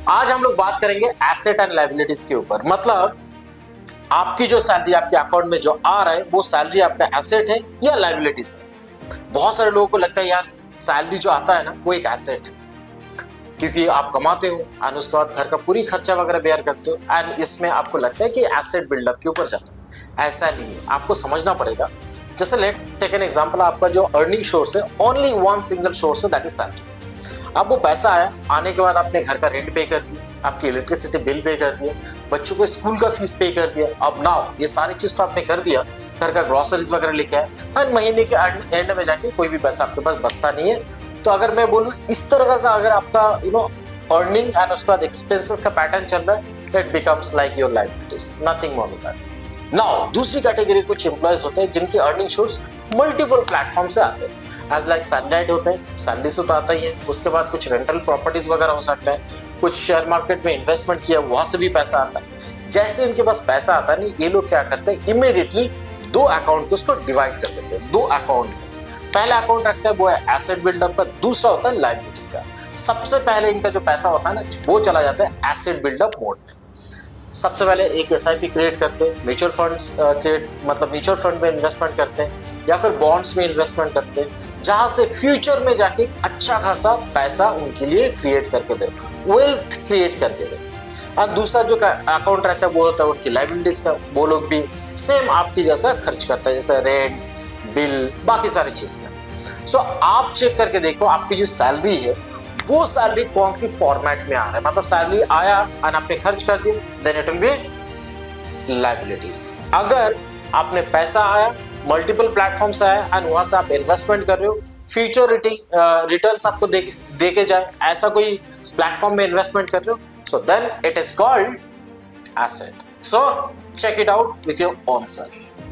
आज हम लोग बात करेंगे एसेट एंड लायबिलिटीज के ऊपर। मतलब आपकी जो सैलरी आपके अकाउंट में जो आ रहा है वो सैलरी आपका एसेट है या लायबिलिटीज है। बहुत सारे लोगों को लगता है यार सैलरी जो आता है ना वो एक एसेट है, क्योंकि आप कमाते हो एंड उसके बाद घर का पूरी खर्चा वगैरह बेयर करते हो एंड इसमें आपको लगता है कि एसेट बिल्डअप के ऊपर जाना है। ऐसा नहीं है, आपको समझना पड़ेगा। जैसे लेट्स टेक एन एग्जांपल, आपका जो अर्निंग सोर्स है ओनली वन सिंगल सोर्स है, दैट इज सैलरी। अब वो पैसा आया, आने के बाद आपने घर का रेंट पे कर दिया, आपकी इलेक्ट्रिसिटी बिल पे कर दिया, बच्चों को स्कूल का फीस पे कर दिया। अब नाउ ये सारी चीज तो आपने कर दिया, घर का ग्रोसरीज वगैरह लेके आए, हर महीने के एंड में जाके कोई भी पैसा आपके पास बचता नहीं है। तो अगर मैं बोलूँ इस तरह का अगर आपका अर्निंग एंड उसके बाद एक्सपेंसेस का पैटर्न चल रहा है, it becomes like your liabilities, nothing more than that. Now दूसरी कैटेगरी कुछ एम्प्लॉयज होते हैं जिनकी अर्निंग सोर्स मल्टीपल प्लेटफॉर्म से आते हैं। एज लाइक सैलरीड होते हैं, सैलरी से तो आता ही है, उसके बाद कुछ रेंटल प्रॉपर्टीज वगैरह हो सकता है, कुछ शेयर मार्केट में इन्वेस्टमेंट किया वहां से भी पैसा आता है। जैसे इनके पास पैसा आता नहीं, ये लोग क्या करते हैं, इमीडिएटली दो अकाउंट को उसको डिवाइड कर देते हैं। दो अकाउंट, पहला अकाउंट रखता है वो है एसेट बिल्डअप का, दूसरा होता है लायबिलिटीज का। सबसे पहले इनका जो पैसा होता है ना वो चला जाता है एसेट बिल्डअप मोड में। सबसे पहले एक एसआईपी क्रिएट करते हैं, म्यूचुअल फंड्स मतलब म्यूचुअल फंड में इन्वेस्टमेंट करते हैं या फिर बॉन्ड्स में इन्वेस्टमेंट करते हैं, जहां से फ्यूचर में जाके एक अच्छा खासा पैसा उनके लिए क्रिएट करके दे, वेल्थ क्रिएट करके दे। और दूसरा जो अकाउंट रहता है वो होता है उनकी लायबिलिटीज का। वो लोग भी सेम आपकी जैसा खर्च करता है, जैसे रेंट, बिल, बाकी सारी चीज में। सो आप चेक करके देखो आपकी जो सैलरी है वो सैलरी कौन सी फॉर्मेट में आ रहा है। मतलब सैलरी आया और आपने खर्च कर दिया, then it will be liabilities. अगर आपने पैसा आया, मल्टीपल प्लेटफॉर्म से आया एंड वहां से आप इन्वेस्टमेंट कर रहे हो, फ्यूचर रिटर्न्स आपको दे के जाए, ऐसा कोई प्लेटफॉर्म में इन्वेस्टमेंट कर रहे हो, so then it is called asset. So check it out with your own self.